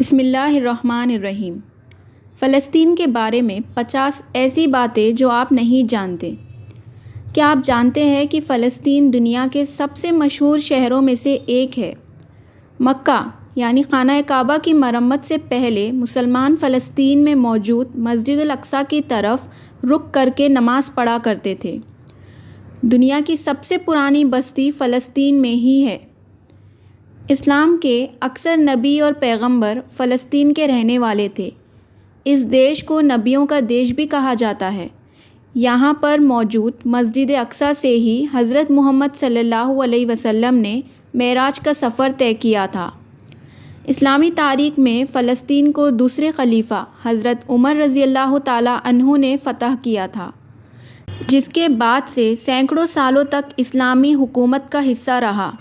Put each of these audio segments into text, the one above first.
बिस्मिल्लाहिर्रहमानिर्रहीम। फ़लस्तीन के बारे में 50 ऐसी बातें जो आप नहीं जानते। क्या आप जानते हैं कि फ़लस्तीन दुनिया के सबसे मशहूर शहरों में से एक है। मक्का यानी खाना काबा की मरम्मत से पहले मुसलमान फ़लस्तीन में मौजूद मस्जिद अल अक्सा की तरफ रुख करके नमाज़ पढ़ा करते थे। दुनिया की सबसे पुरानी बस्ती फ़लस्तीन में ही है। इस्लाम के अक्सर नबी और पैगंबर फ़लस्तीन के रहने वाले थे। इस देश को नबियों का देश भी कहा जाता है। यहाँ पर मौजूद मस्जिद अक्सा से ही हज़रत मोहम्मद सल्लल्लाहु अलैहि वसल्लम ने मेराज का सफ़र तय किया था। इस्लामी तारीख़ में फ़लस्तीन को दूसरे खलीफा हज़रत उमर रज़ियल्लाहु ताला अन्हु ने फ़तह किया था, जिसके बाद से सैकड़ों सालों तक इस्लामी हुकूमत का हिस्सा रहा।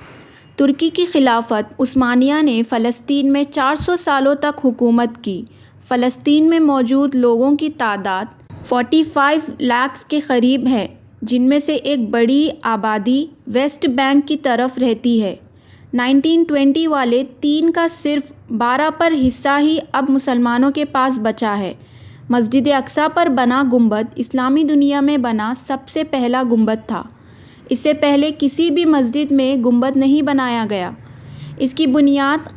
तुर्की की खिलाफत उस्मानिया ने फ़लस्तीन में 400 सालों तक हुकूमत की। फ़लस्तीन में मौजूद लोगों की तादाद 45 लाख के करीब है, जिनमें से एक बड़ी आबादी वेस्ट बैंक की तरफ रहती है। 1920 वाले 3 का सिर्फ 12 पर हिस्सा ही अब मुसलमानों के पास बचा है। मस्जिद अक्सा पर बना गुंबद इस्लामी दुनिया में बना सबसे पहला गुंबद था। इससे पहले किसी भी मस्जिद में गुंबद नहीं बनाया गया। इसकी बुनियाद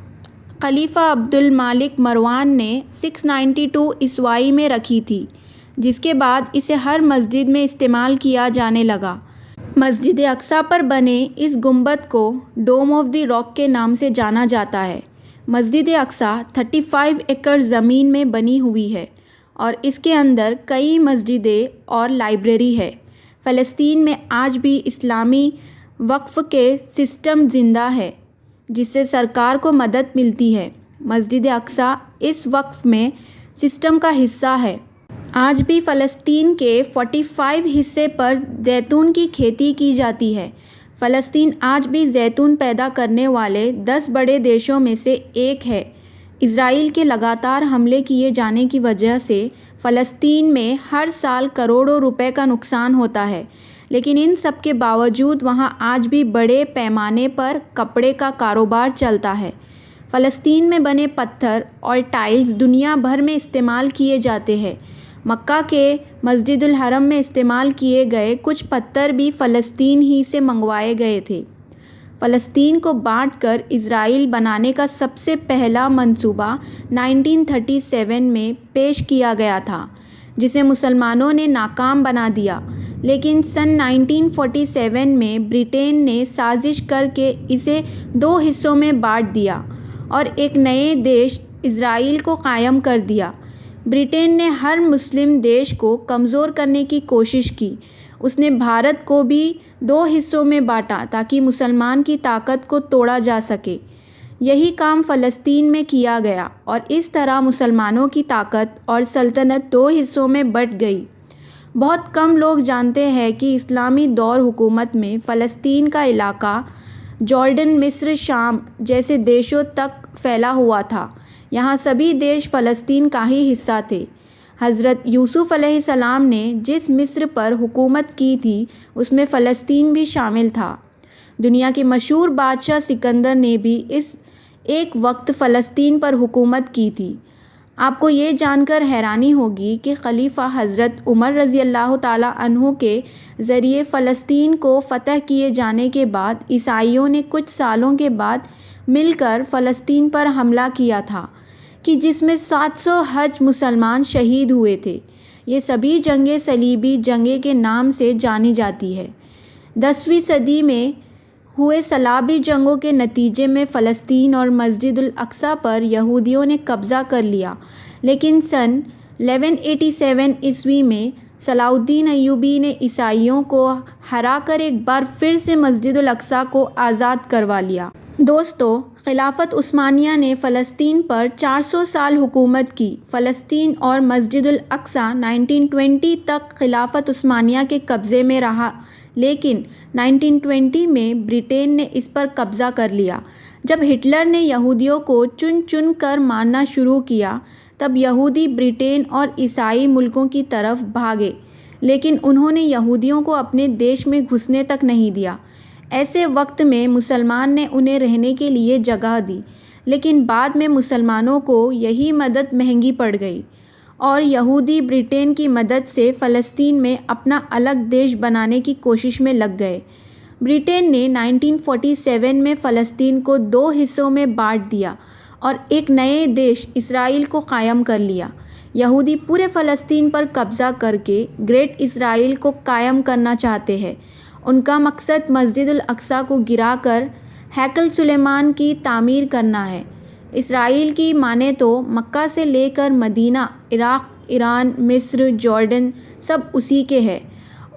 खलीफा अब्दुल मालिक मरवान ने 692 ईस्वी में रखी थी, जिसके बाद इसे हर मस्जिद में इस्तेमाल किया जाने लगा। मस्जिद अक्सा पर बने इस गुंबद को डोम ऑफ द रॉक के नाम से जाना जाता है। मस्जिद अक्सा 35 एकड़ ज़मीन में बनी हुई है और इसके अंदर कई मस्जिदें और लाइब्रेरी है। फ़लस्तीन में आज भी इस्लामी वक्फ़ के सिस्टम ज़िंदा है, जिससे सरकार को मदद मिलती है। मस्जिद अक्सा इस वक्फ़ में सिस्टम का हिस्सा है। आज भी फ़लस्तीन के 45 हिस्से पर जैतून की खेती की जाती है। फ़लस्तीन आज भी जैतून पैदा करने वाले 10 बड़े देशों में से एक है। इज़राइल के लगातार हमले किए जाने की वजह से फ़लस्तीन में हर साल करोड़ों रुपए का नुकसान होता है, लेकिन इन सब के बावजूद वहाँ आज भी बड़े पैमाने पर कपड़े का कारोबार चलता है। फ़लस्तीन में बने पत्थर और टाइल्स दुनिया भर में इस्तेमाल किए जाते हैं। मक्का के मस्जिदुल हरम में इस्तेमाल किए गए कुछ पत्थर भी फ़लस्तीन ही से मंगवाए गए थे। फ़लस्तीन को बांटकर इज़राइल बनाने का सबसे पहला मंसूबा 1937 में पेश किया गया था, जिसे मुसलमानों ने नाकाम बना दिया। लेकिन सन 1947 में ब्रिटेन ने साजिश करके इसे 2 हिस्सों में बांट दिया और एक नए देश इज़राइल को कायम कर दिया। ब्रिटेन ने हर मुस्लिम देश को कमज़ोर करने की कोशिश की। उसने भारत को भी 2 हिस्सों में बांटा ताकि मुसलमान की ताकत को तोड़ा जा सके। यही काम फ़लस्तीन में किया गया और इस तरह मुसलमानों की ताकत और सल्तनत 2 हिस्सों में बँट गई। बहुत कम लोग जानते हैं कि इस्लामी दौर हुकूमत में फ़लस्तीन का इलाका जॉर्डन, मिस्र, शाम जैसे देशों तक फैला हुआ था। यहाँ सभी देश फ़लस्तीन का ही हिस्सा थे। हज़रत यूसुफ़ अलैहिस्सलाम ने जिस मिस्र पर हुकूमत की थी, उसमें फ़लस्तीन भी शामिल था। दुनिया के मशहूर बादशाह सिकंदर ने भी इस एक वक्त फ़लस्तीन पर हुकूमत की थी। आपको ये जानकर हैरानी होगी कि खलीफा हज़रत उमर रज़ियल्लाहु ताला अन्हु के ज़रिए फ़लस्तीन को फ़तह किए जाने के बाद ईसाइयों ने कुछ सालों के बाद मिलकर फ़लस्तीन पर हमला किया था, कि जिसमें 700 हज मुसलमान शहीद हुए थे। ये सभी जंगें सलीबी जंगें के नाम से जानी जाती है। 10वीं सदी में हुए सलाबी जंगों के नतीजे में फ़लस्तीन और मस्जिद अल अक्सा पर यहूदियों ने कब्ज़ा कर लिया, लेकिन सन 1187 ईस्वी में सलाउद्दीन अय्यूबी ने ईसाइयों को हराकर एक बार फिर से मस्जिद अल अक्सा को आज़ाद करवा लिया। दोस्तों, खिलाफत उस्मानिया ने फ़लस्तीन पर 400 साल हुकूमत की। फ़लस्तीन और मस्जिद अल अक्सा 1920 तक खिलाफत उस्मानिया के कब्ज़े में रहा, लेकिन 1920 में ब्रिटेन ने इस पर कब्ज़ा कर लिया। जब हिटलर ने यहूदियों को चुन चुन कर मारना शुरू किया, तब यहूदी ब्रिटेन और ईसाई मुल्कों की तरफ भागे, लेकिन उन्होंने यहूदियों को अपने देश में घुसने तक नहीं दिया। ऐसे वक्त में मुसलमान ने उन्हें रहने के लिए जगह दी, लेकिन बाद में मुसलमानों को यही मदद महंगी पड़ गई और यहूदी ब्रिटेन की मदद से फ़लस्तीन में अपना अलग देश बनाने की कोशिश में लग गए। ब्रिटेन ने 1947 में फ़लस्तीन को 2 हिस्सों में बांट दिया और एक नए देश इसराइल को कायम कर लिया। यहूदी पूरे फ़लस्तीन पर कब्ज़ा करके ग्रेट इसराइल को कायम करना चाहते हैं। उनका मकसद मस्जिद अक्सा को गिराकर हैकल सुलेमान की तामीर करना है। इसराइल की माने तो मक्का से लेकर मदीना, इराक़, ईरान, मिस्र, जॉर्डन सब उसी के हैं।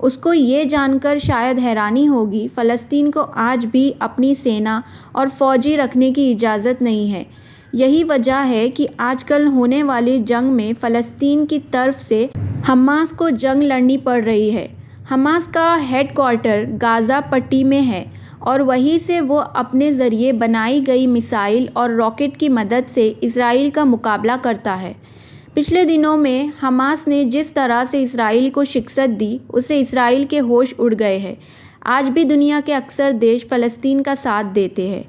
उसको ये जानकर शायद हैरानी होगी, फ़लस्तीन को आज भी अपनी सेना और फ़ौजी रखने की इजाज़त नहीं है। यही वजह है कि आजकल होने वाली जंग में फ़लस्तीन की तरफ से हमास को जंग लड़नी पड़ रही है। हमास का हेडक्वार्टर गाज़ा पट्टी में है और वहीं से वो अपने ज़रिए बनाई गई मिसाइल और रॉकेट की मदद से इसराइल का मुकाबला करता है। पिछले दिनों में हमास ने जिस तरह से इसराइल को शिकस्त दी, उससे इसराइल के होश उड़ गए हैं। आज भी दुनिया के अक्सर देश फ़लस्तीन का साथ देते हैं।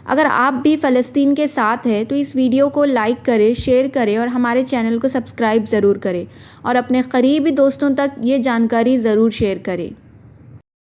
अगर आप भी फ़लस्तीन के साथ हैं तो इस वीडियो को लाइक करें, शेयर करें और हमारे चैनल को सब्सक्राइब ज़रूर करें और अपने करीबी दोस्तों तक ये जानकारी ज़रूर शेयर करें।